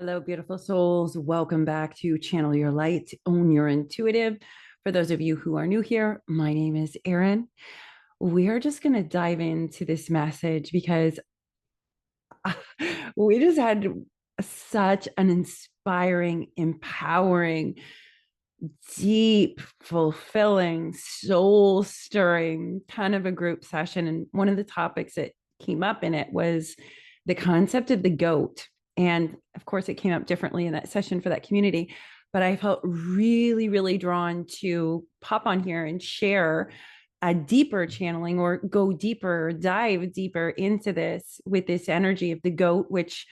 Hello, beautiful souls. Welcome back to Channel Your Light, Own Your Intuitive. For those of you who are new here, my name is Erin. We are just going to dive into this message because we just had such an inspiring, empowering, deep, fulfilling, soul stirring kind of a group session. And one of the topics that came up in it was the concept of the goat. And of course, it came up differently in that session for that community. But I felt really, really drawn to pop on here and share a deeper channeling or go deeper, dive deeper into this with this energy of the goat, which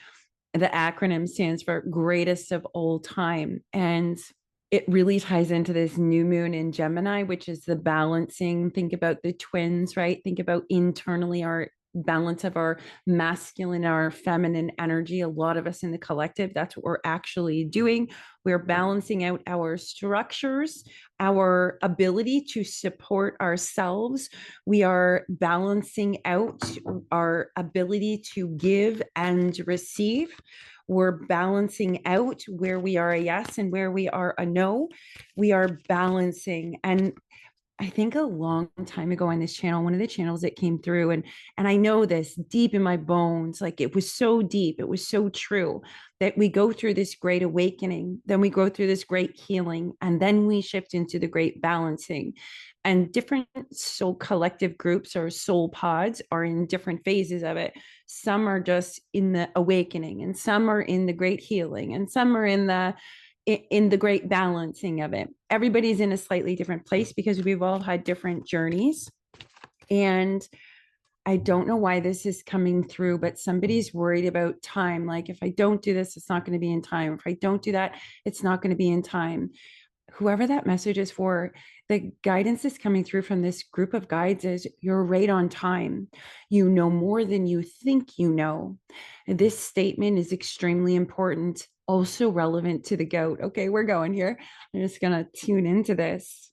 the acronym stands for greatest of all time. And it really ties into this new moon in Gemini, which is the balancing. Think about the twins, right? Think about internally our balance of our masculine, our feminine energy. A lot of us in the collective, that's what we're actually doing. We're balancing out our structures, our ability to support ourselves. We are balancing out our ability to give and receive. We're balancing out where we are a yes and where we are a no. We are balancing. And I think a long time ago on this channel, one of the channels that came through, and I know this deep in my bones, like it was so deep, it was so true that we go through this great awakening, then we go through this great healing, and then we shift into the great balancing. And different soul collective groups or soul pods are in different phases of it. Some are just in the awakening, and some are in the great healing, and some are in the great balancing of it. Everybody's in a slightly different place because we've all had different journeys. And I don't know why this is coming through, but somebody's worried about time. Like, if I don't do this, it's not going to be in time. If I don't do that, it's not going to be in time. Whoever that message is for, the guidance is coming through from this group of guides is you're right on time. You know more than you think you know. And this statement is extremely important, also relevant to the goat. Okay, we're going here. I'm just going to tune into this.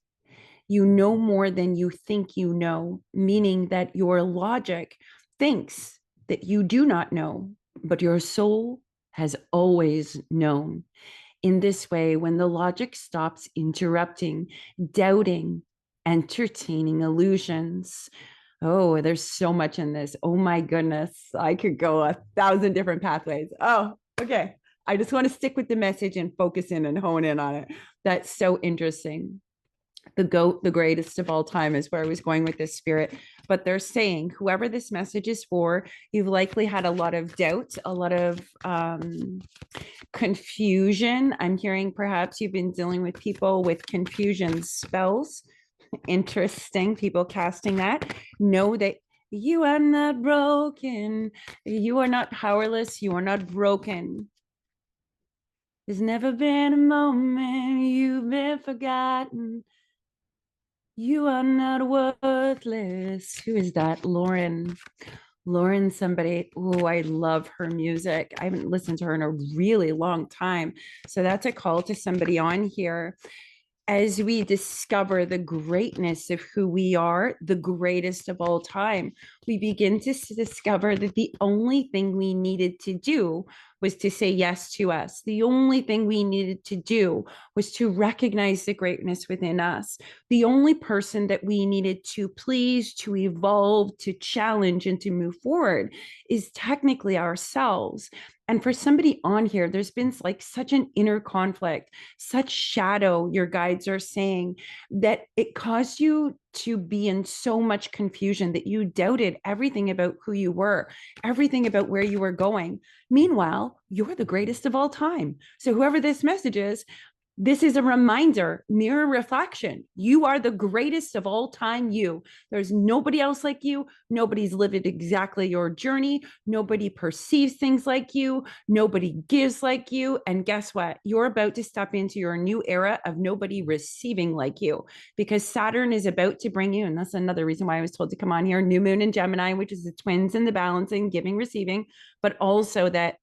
You know more than you think you know, meaning that your logic thinks that you do not know, but your soul has always known. In this way, when the logic stops interrupting, doubting, entertaining illusions. Oh, there's so much in this. Oh my goodness. I could go 1,000 different pathways. Oh, okay. I just want to stick with the message and focus in and hone in on it. That's so interesting. The goat, the greatest of all time, is where I was going with this spirit. But they're saying, whoever this message is for, you've likely had a lot of doubt, a lot of confusion. I'm hearing perhaps you've been dealing with people with confusion spells. Interesting. People casting that. Know that you are not broken. You are not powerless. You are not broken. There's never been a moment you've been forgotten. You are not worthless. Who is that? Lauren, somebody. Oh, I love her music. I haven't listened to her in a really long time. So that's a call to somebody on here. As we discover the greatness of who we are, the greatest of all time, we begin to discover that the only thing we needed to do was to say yes to us. The only thing we needed to do was to recognize the greatness within us. The only person that we needed to please, to evolve, to challenge, and to move forward is technically ourselves. And for somebody on here, there's been like such an inner conflict, such shadow, your guides are saying, that it caused you to be in so much confusion that you doubted everything about who you were, everything about where you were going. Meanwhile, you're the greatest of all time. So whoever this message is, this is a reminder, mirror reflection. You are the greatest of all time. There's nobody else like you. Nobody's lived exactly your journey. Nobody perceives things like you. Nobody gives like you. And guess what? You're about to step into your new era of nobody receiving like you, because Saturn is about to bring you, and that's another reason why I was told to come on here, new moon in Gemini, which is the twins and the balancing, giving, receiving, but also that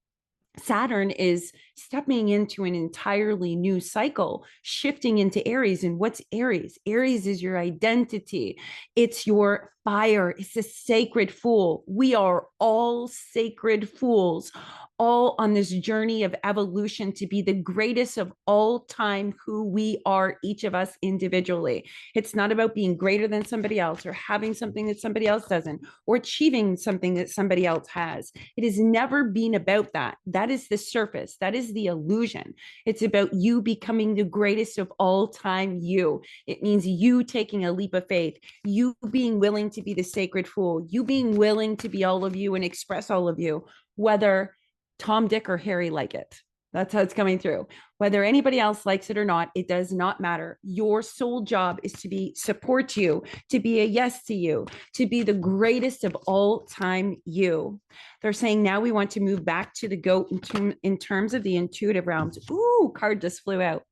Saturn is stepping into an entirely new cycle, shifting into Aries. And what's Aries? Aries is your identity. It's your fire is a sacred fool. We are all sacred fools, all on this journey of evolution to be the greatest of all time, who we are, each of us individually. It's not about being greater than somebody else or having something that somebody else doesn't or achieving something that somebody else has. It has never been about that. That is the surface. That is the illusion. It's about you becoming the greatest of all time you. It means you taking a leap of faith, you being willing to be the sacred fool, you being willing to be all of you and express all of you, whether Tom, Dick, or Harry like it. That's how it's coming through. Whether anybody else likes it or not, it does not matter. Your sole job is to support you, to be a yes to you, to be the greatest of all time you. They're saying now we want to move back to the goat in terms of the intuitive realms. Ooh, card just flew out.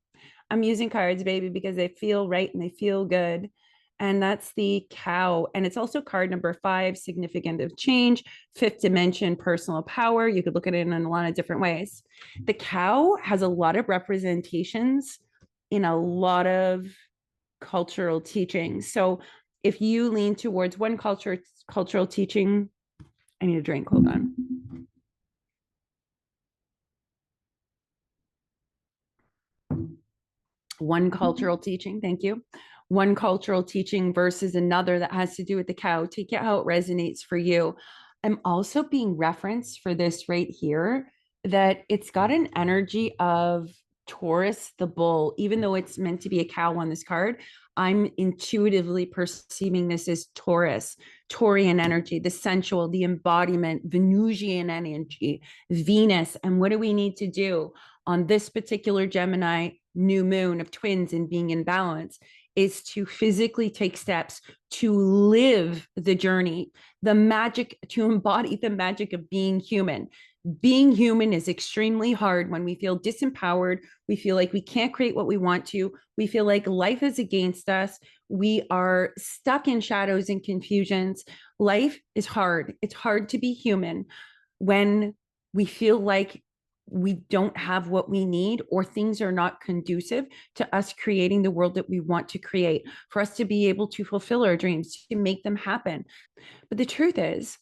I'm using cards, baby, because they feel right and they feel good. And that's the cow. And it's also card number 5, significant of change, 5th dimension, personal power. You could look at it in a lot of different ways. The cow has a lot of representations in a lot of cultural teachings. So if you lean towards one cultural teaching, I need a drink, hold on. One cultural teaching, thank you. One cultural teaching versus another that has to do with the cow. Take it how it resonates for you. I'm also being referenced for this right here that it's got an energy of Taurus, the bull, even though it's meant to be a cow on this card. I'm intuitively perceiving this as Taurus, Taurian energy, the sensual, the embodiment, Venusian energy, Venus. And what do we need to do on this particular Gemini new moon of twins and being in balance? Is to physically take steps to live the journey, the magic, to embody the magic of being human. Being human is extremely hard when we feel disempowered. We feel like we can't create what we want to. We feel like life is against us. We are stuck in shadows and confusions. Life is hard. It's hard to be human when we feel like we don't have what we need or things are not conducive to us creating the world that we want to create, for us to be able to fulfill our dreams, to make them happen. But the truth is,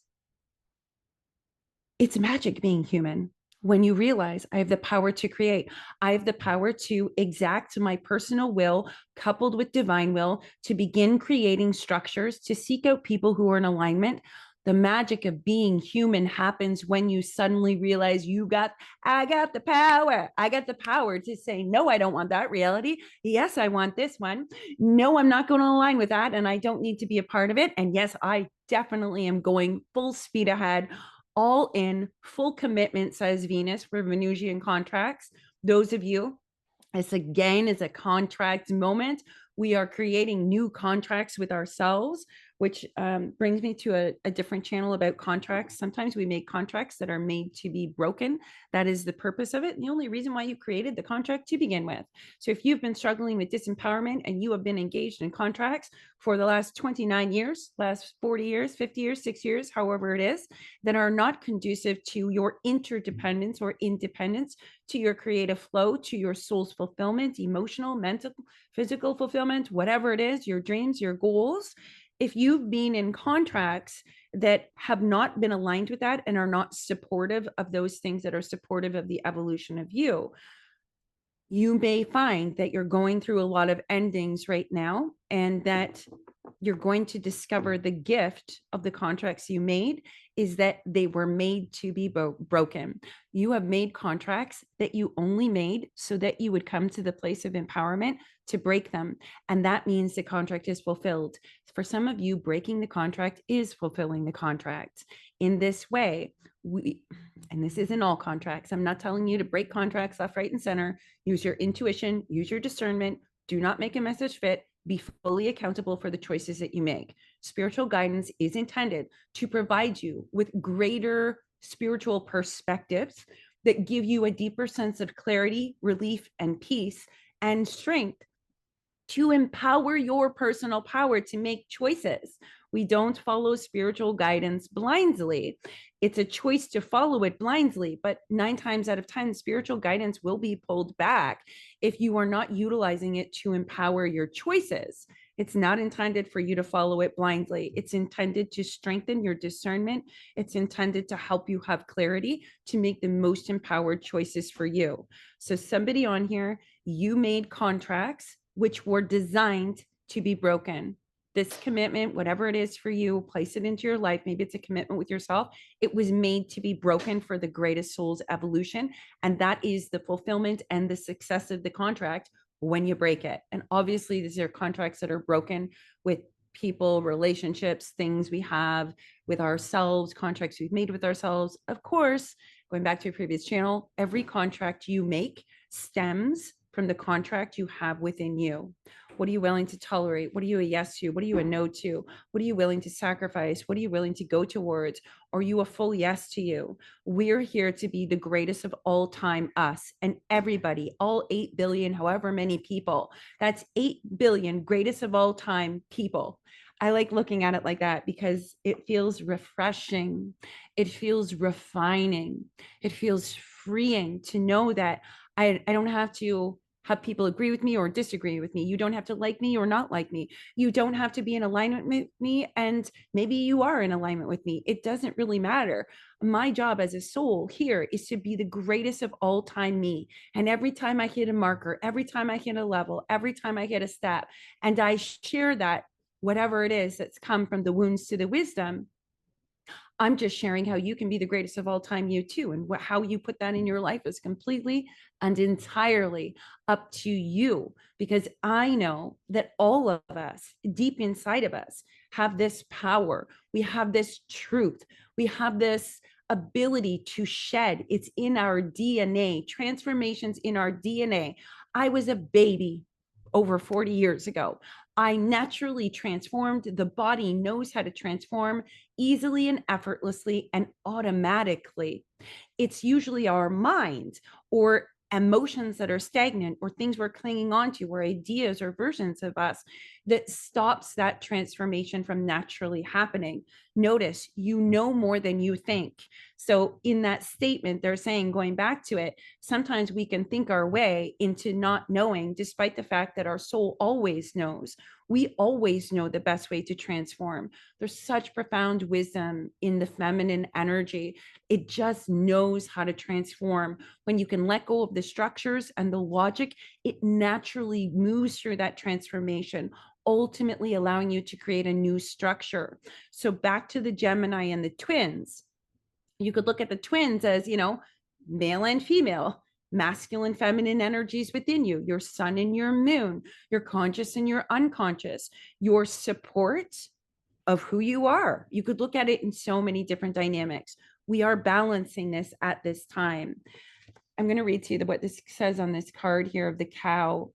it's magic being human. When you realize I have the power to create, I have the power to exact my personal will coupled with divine will to begin creating structures, to seek out people who are in alignment. The magic of being human happens when you suddenly realize I got the power. I got the power to say, no, I don't want that reality. Yes, I want this one. No, I'm not going to align with that. And I don't need to be a part of it. And yes, I definitely am going full speed ahead, all in, full commitment, says Venus for Venusian contracts. Those of you, this again is a contract moment. We are creating new contracts with ourselves, which brings me to a different channel about contracts. Sometimes we make contracts that are made to be broken. That is the purpose of it, and the only reason why you created the contract to begin with. So if you've been struggling with disempowerment and you have been engaged in contracts for the last 29 years, last 40 years, 50 years, 6 years, however it is, that are not conducive to your interdependence or independence, to your creative flow, to your soul's fulfillment, emotional, mental, physical fulfillment, whatever it is, your dreams, your goals. If you've been in contracts that have not been aligned with that and are not supportive of those things that are supportive of the evolution of you, you may find that you're going through a lot of endings right now, and that you're going to discover the gift of the contracts you made is that they were made to be broken. You have made contracts that you only made so that you would come to the place of empowerment to break them. And that means the contract is fulfilled. For some of you, breaking the contract is fulfilling the contract. In this way, and this isn't all contracts. I'm not telling you to break contracts left, right, and center. Use your intuition, use your discernment. Do not make a message fit. Be fully accountable for the choices that you make. Spiritual guidance is intended to provide you with greater spiritual perspectives that give you a deeper sense of clarity, relief, and peace and strength to empower your personal power to make choices. We don't follow spiritual guidance blindly. It's a choice to follow it blindly, but 9 times out of 10, spiritual guidance will be pulled back if you are not utilizing it to empower your choices. It's not intended for you to follow it blindly. It's intended to strengthen your discernment. It's intended to help you have clarity to make the most empowered choices for you. So, somebody on here, you made contracts which were designed to be broken. This commitment, whatever it is for you, place it into your life. Maybe it's a commitment with yourself. It was made to be broken for the greatest soul's evolution. And that is the fulfillment and the success of the contract when you break it. And obviously, these are contracts that are broken with people, relationships, things we have with ourselves, contracts we've made with ourselves. Of course, going back to a previous channel, every contract you make stems from the contract you have within you. What are you willing to tolerate? What are you a yes to? What are you a no to? What are you willing to sacrifice? What are you willing to go towards? Are you a full yes to you? We're here to be the greatest of all time, us and everybody, all 8 billion, however many people. That's 8 billion greatest of all time people. I like looking at it like that because it feels refreshing. It feels refining. It feels freeing to know that I don't have to have people agree with me or disagree with me. You don't have to like me or not like me. You don't have to be in alignment with me. And maybe you are in alignment with me. It doesn't really matter. My job as a soul here is to be the greatest of all time me. And every time I hit a marker, every time I hit a level, every time I hit a step, and I share that, whatever it is that's come from the wounds to the wisdom, I'm just sharing how you can be the greatest of all time, you too. And how you put that in your life is completely and entirely up to you. Because I know that all of us, deep inside of us, have this power. We have this truth. We have this ability to shed. It's in our DNA, transformations in our DNA. I was a baby over 40 years ago. I naturally transformed. The body knows how to transform easily and effortlessly and automatically. It's usually our mind or emotions that are stagnant or things we're clinging on to or ideas or versions of us that stops that transformation from naturally happening. Notice you know more than you think. So in that statement, they're saying, going back to it, sometimes we can think our way into not knowing, despite the fact that our soul always knows. We always know the best way to transform. There's such profound wisdom in the feminine energy. It just knows how to transform. When you can let go of the structures and the logic, it naturally moves through that transformation, ultimately allowing you to create a new structure. So back to the Gemini and the twins. You could look at the twins as, male and female, masculine, feminine energies within you, your sun and your moon, your conscious and your unconscious, your support of who you are. You could look at it in so many different dynamics. We are balancing this at this time. I'm going to read to you what this says on this card here of the cow.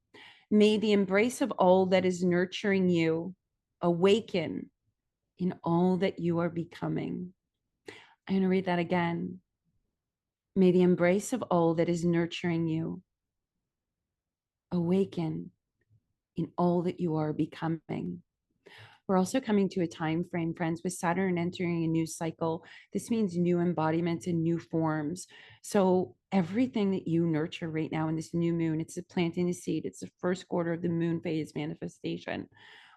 May the embrace of all that is nurturing you awaken in all that you are becoming. I'm going to read that again. May the embrace of all that is nurturing you awaken in all that you are becoming. We're also coming to a time frame, friends, with Saturn entering a new cycle. This means new embodiments and new forms. So everything that you nurture right now in this new moon, it's a planting a seed. It's the first quarter of the moon phase manifestation.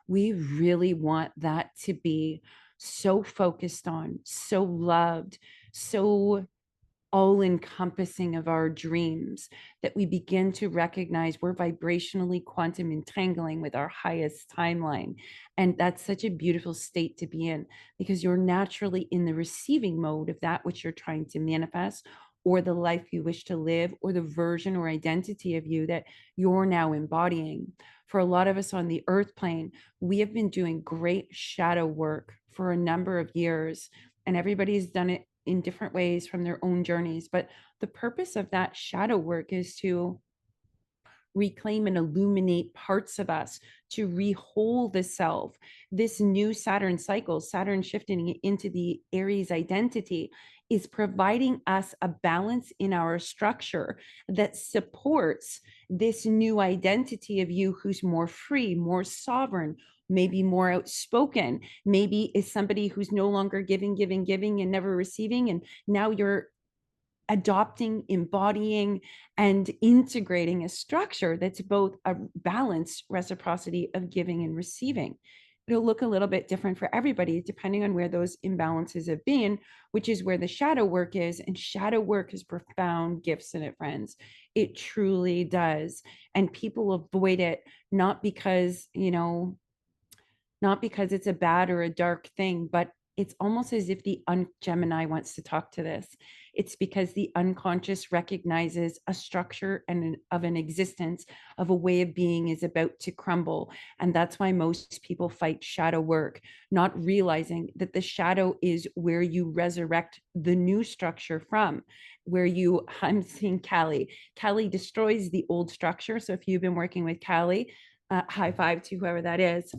We really want that to be so focused on, so loved, so all encompassing of our dreams that we begin to recognize we're vibrationally quantum entangling with our highest timeline. And that's such a beautiful state to be in because you're naturally in the receiving mode of that which you're trying to manifest or the life you wish to live or the version or identity of you that you're now embodying. For a lot of us on the earth plane, we have been doing great shadow work for a number of years, and everybody's done it in different ways from their own journeys. But the purpose of that shadow work is to reclaim and illuminate parts of us, to rehold the self. This new Saturn cycle, Saturn shifting into the Aries identity, is providing us a balance in our structure that supports this new identity of you who's more free, more sovereign, maybe more outspoken, maybe is somebody who's no longer giving and never receiving. And now you're adopting, embodying, and integrating a structure that's both a balanced reciprocity of giving and receiving. It'll look a little bit different for everybody depending on where those imbalances have been, which is where the shadow work is. And shadow work has profound gifts in it, friends. It truly does. And people avoid it not because, not because it's a bad or a dark thing, but it's almost as if the Gemini wants to talk to this. It's because the unconscious recognizes a structure and of an existence, of a way of being is about to crumble. And that's why most people fight shadow work, not realizing that the shadow is where you resurrect the new structure from, where you, I'm seeing Callie. Callie destroys the old structure. So if you've been working with Callie, high five to whoever that is.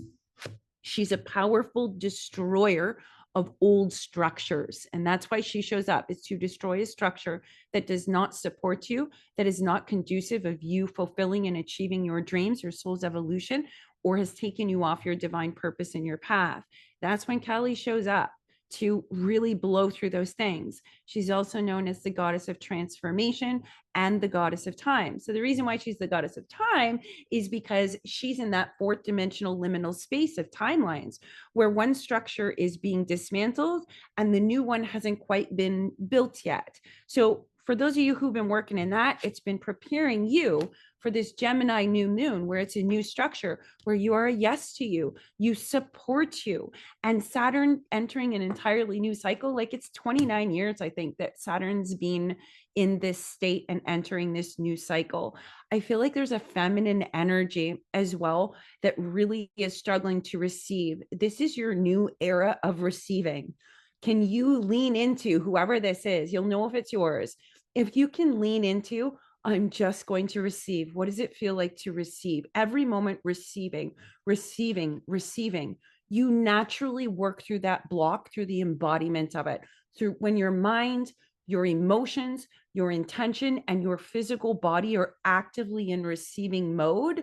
She's a powerful destroyer of old structures. And that's why she shows up, is to destroy a structure that does not support you, that is not conducive of you fulfilling and achieving your dreams, your soul's evolution, or has taken you off your divine purpose in your path. That's when Kali shows up to really blow through those things. She's also known as the goddess of transformation and the goddess of time. So the reason why she's the goddess of time is because she's in that fourth dimensional liminal space of timelines where one structure is being dismantled and the new one hasn't quite been built yet. So for those of you who've been working in that, it's been preparing you for this Gemini new moon, where it's a new structure, where you are a yes to you support you. And Saturn entering an entirely new cycle, like it's 29 years, I think, that Saturn's been in this state and entering this new cycle. I feel like there's a feminine energy as well that really is struggling to receive. This is your new era of receiving. Can you lean into whoever this is? You'll know if it's yours. If you can lean into, I'm just going to receive. What does it feel like to receive? Every moment receiving, receiving, receiving. You naturally work through that block through the embodiment of it. Through when your mind, your emotions, your intention, and your physical body are actively in receiving mode,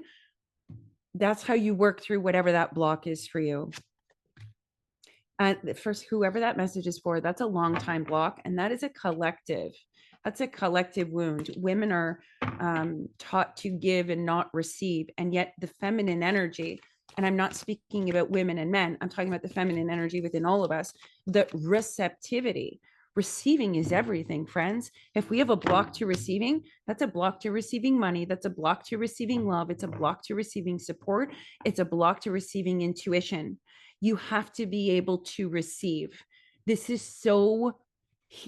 that's how you work through whatever that block is for you. And first, whoever that message is for, that's a long time block, and that is a collective. That's a collective wound. Women are taught to give and not receive, and yet the feminine energy, and I'm not speaking about women and men, I'm talking about the feminine energy within all of us, the receptivity. Receiving is everything, friends. If we have a block to receiving, that's a block to receiving money. That's a block to receiving love. It's a block to receiving support. It's a block to receiving intuition. You have to be able to receive. This is so,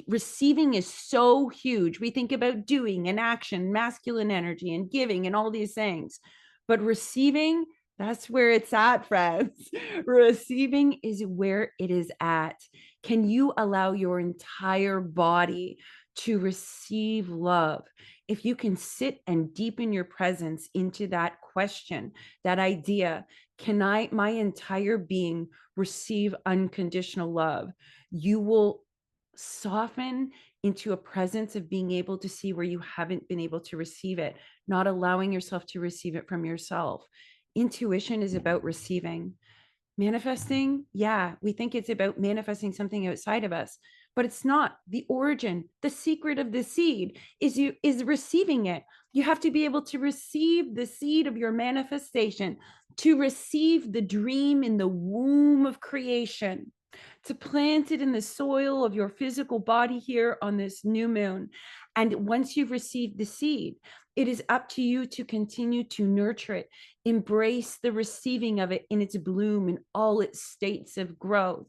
receiving is so huge. We think about doing and action, masculine energy and giving and all these things. But receiving, that's where it's at, friends. Receiving is where it is at. Can you allow your entire body to receive love? If you can sit and deepen your presence into that question, that idea, can my entire being receive unconditional love? You will soften into a presence of being able to see where you haven't been able to receive it, not allowing yourself to receive it from yourself. Intuition is about receiving. Manifesting, yeah, we think it's about manifesting something outside of us, but it's not. The origin, the secret of the seed is receiving it. You have to be able to receive the seed of your manifestation, to receive the dream in the womb of creation, to plant it in the soil of your physical body here on this new moon. And once you've received the seed, it is up to you to continue to nurture it, embrace the receiving of it in its bloom, in all its states of growth.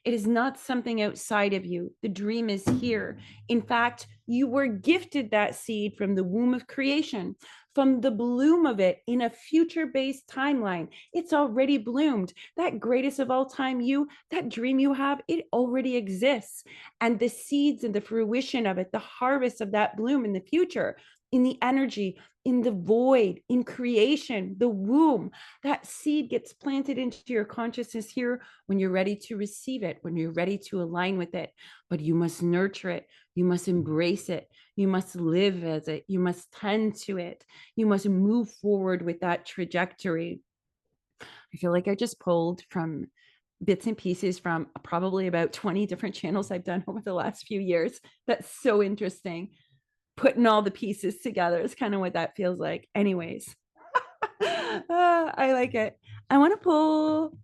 It is not something outside of you. The dream is here. In fact, you were gifted that seed from the womb of creation, from the bloom of it in a future-based timeline. It's already bloomed. That greatest of all time you, that dream you have, it already exists. And the seeds and the fruition of it, the harvest of that bloom in the future, in the energy, in the void, in creation, the womb, that seed gets planted into your consciousness here when you're ready to receive it, when you're ready to align with it. But you must nurture it. You must embrace it. You must live as it. You must tend to it. You must move forward with that trajectory. I feel like I just pulled from bits and pieces from probably about 20 different channels I've done over the last few years. That's so interesting. Putting all the pieces together is kind of what that feels like. Anyways, I like it. I want to pull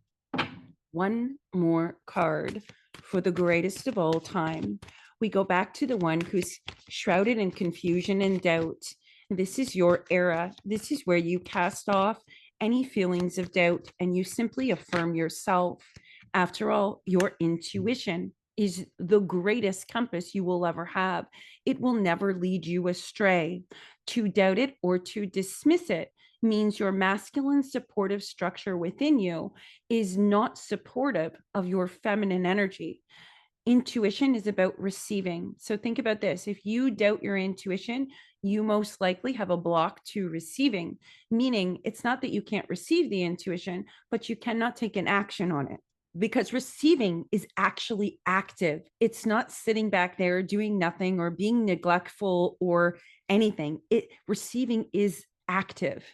one more card for the greatest of all time. We go back to the one who's shrouded in confusion and doubt. This is your era. This is where you cast off any feelings of doubt and you simply affirm yourself. After all, your intuition is the greatest compass you will ever have. It will never lead you astray. To doubt it or to dismiss it means your masculine supportive structure within you is not supportive of your feminine energy. Intuition is about receiving. So think about this. If you doubt your intuition, you most likely have a block to receiving, meaning it's not that you can't receive the intuition, but you cannot take an action on it because receiving is actually active. It's not sitting back there doing nothing or being neglectful or anything. Receiving is active.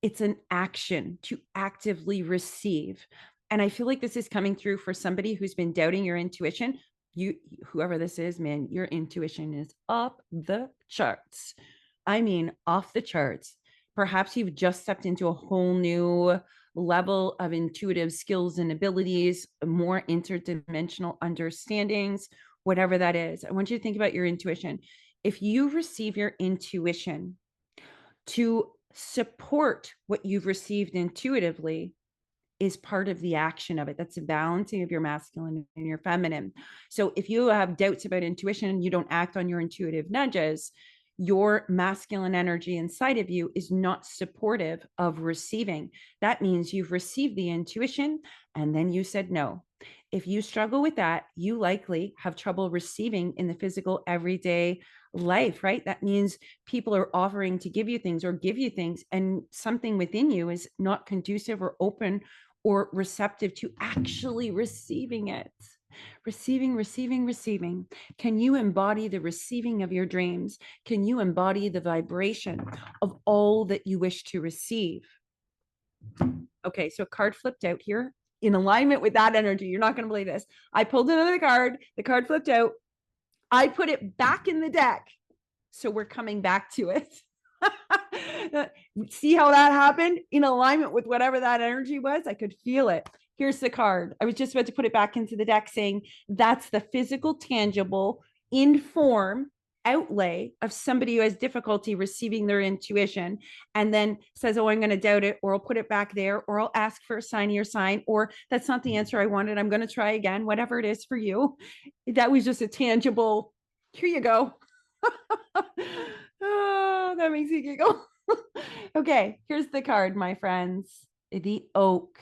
It's an action to actively receive. And I feel like this is coming through for somebody who's been doubting your intuition. Whoever this is, man, your intuition is off the charts. I mean, off the charts. Perhaps you've just stepped into a whole new level of intuitive skills and abilities, more interdimensional understandings, whatever that is. I want you to think about your intuition. If you receive your intuition to support what you've received intuitively, is part of the action of it. That's a balancing of your masculine and your feminine. So if you have doubts about intuition and you don't act on your intuitive nudges, your masculine energy inside of you is not supportive of receiving. That means you've received the intuition and then you said no. If you struggle with that, you likely have trouble receiving in the physical everyday life, right? That means people are offering to give you things or give you things, and something within you is not conducive or open or receptive to actually receiving it. Receiving, receiving, receiving. Can you embody the receiving of your dreams? Can you embody the vibration of all that you wish to receive? Okay, so a card flipped out here in alignment with that energy. You're not going to believe this. I pulled another card. The card flipped out. I put it back in the deck. So we're coming back to it. See how that happened in alignment with whatever that energy was? I could feel it. Here's the card. I was just about to put it back into the deck saying that's the physical, tangible, in form outlay of somebody who has difficulty receiving their intuition and then says, oh, I'm going to doubt it, or I'll put it back there, or I'll ask for a signier sign, or that's not the answer I wanted. I'm going to try again, whatever it is for you. That was just a tangible, here you go. Oh, that makes me giggle. Okay, here's the card, my friends. The oak.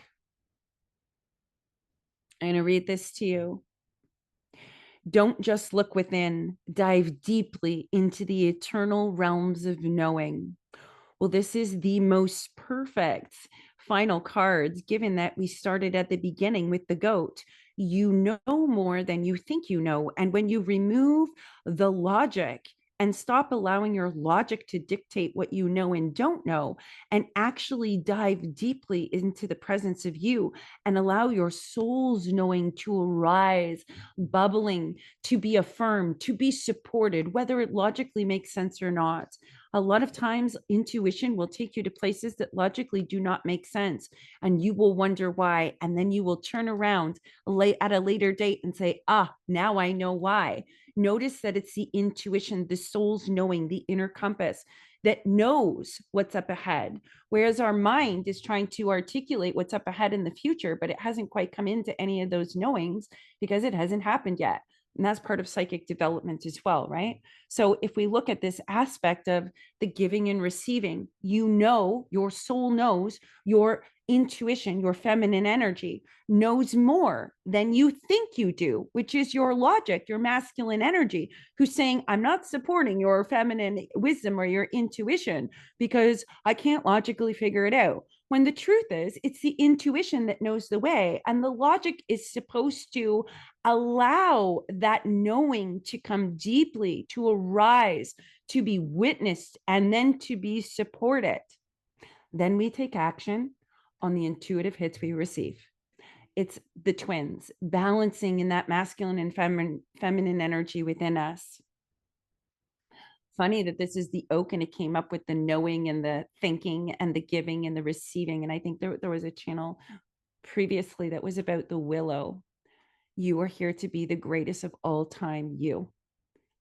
I'm going to read this to you. Don't just look within, dive deeply into the eternal realms of knowing. Well, this is the most perfect final cards, given that we started at the beginning with the goat. You know more than you think you know. And when you remove the logic and stop allowing your logic to dictate what you know and don't know, and actually dive deeply into the presence of you and allow your soul's knowing to arise, bubbling, to be affirmed, to be supported, whether it logically makes sense or not. A lot of times, intuition will take you to places that logically do not make sense, and you will wonder why. And then you will turn around at a later date and say, now I know why. Notice that it's the intuition, the soul's knowing, the inner compass that knows what's up ahead. Whereas our mind is trying to articulate what's up ahead in the future, but it hasn't quite come into any of those knowings because it hasn't happened yet. And that's part of psychic development as well, right? So if we look at this aspect of the giving and receiving, you know, your soul knows, your intuition, your feminine energy knows more than you think you do, which is your logic, your masculine energy, who's saying, I'm not supporting your feminine wisdom or your intuition because I can't logically figure it out. When the truth is, it's the intuition that knows the way, and the logic is supposed to allow that knowing to come deeply, to arise, to be witnessed, and then to be supported. Then we take action on the intuitive hits we receive. It's the twins balancing in that masculine and feminine energy within us. Funny that this is the oak and it came up with the knowing and the thinking and the giving and the receiving. And I think there was a channel previously that was about the willow. You are here to be the greatest of all time, you.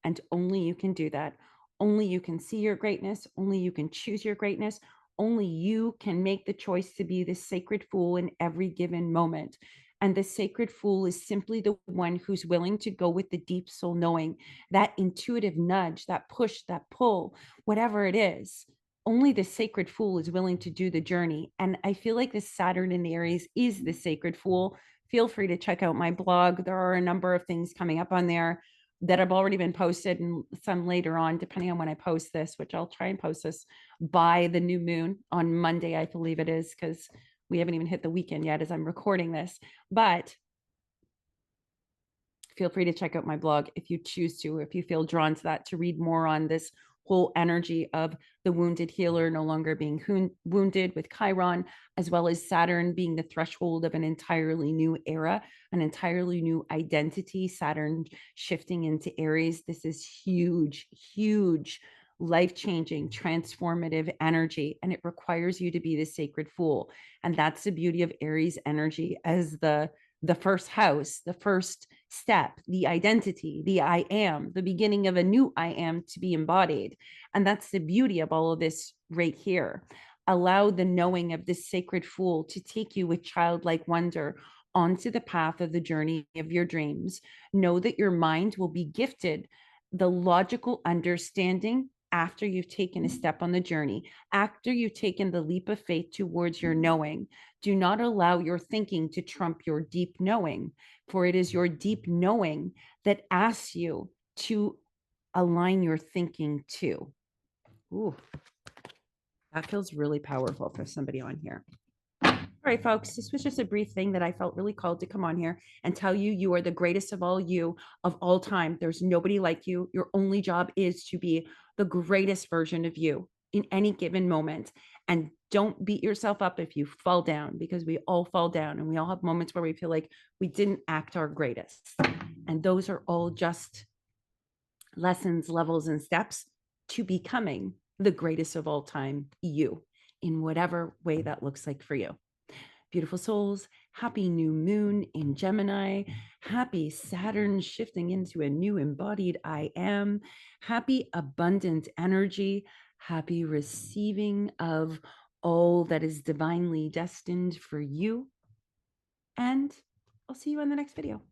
And only you can do that. Only you can see your greatness. Only you can choose your greatness. Only you can make the choice to be the sacred fool in every given moment. And the sacred fool is simply the one who's willing to go with the deep soul knowing, that intuitive nudge, that push, that pull, whatever it is. Only the sacred fool is willing to do the journey. And I feel like this Saturn in Aries is the sacred fool. Feel free to check out my blog. There are a number of things coming up on there that have already been posted and some later on, depending on when I post this, which I'll try and post this by the new moon on Monday, I believe it is, because we haven't even hit the weekend yet as I'm recording this. But feel free to check out my blog if you choose to, if you feel drawn to that, to read more on this whole energy of the wounded healer no longer being wounded with Chiron, as well as Saturn being the threshold of an entirely new era, an entirely new identity. Saturn shifting into Aries. This is huge, huge, life-changing, transformative energy, and it requires you to be the sacred fool. And that's the beauty of Aries energy as the first house, the first step, the identity, the I am, the beginning of a new I am to be embodied. And that's the beauty of all of this right here. Allow the knowing of this sacred fool to take you with childlike wonder onto the path of the journey of your dreams. Know that your mind will be gifted the logical understanding after you've taken a step on the journey, after you've taken the leap of faith towards your knowing. Do not allow your thinking to trump your deep knowing, for it is your deep knowing that asks you to align your thinking to. Ooh, that feels really powerful for somebody on here. All right, folks, this was just a brief thing that I felt really called to come on here and tell you you are the greatest of all you of all time. There's nobody like you. Your only job is to be the greatest version of you in any given moment. And don't beat yourself up if you fall down, because we all fall down and we all have moments where we feel like we didn't act our greatest. And those are all just lessons, levels, and steps to becoming the greatest of all time, you, in whatever way that looks like for you. Beautiful souls, happy new moon in Gemini. Happy Saturn shifting into a new embodied I am. Happy abundant energy. Happy receiving of all that is divinely destined for you. And I'll see you on the next video.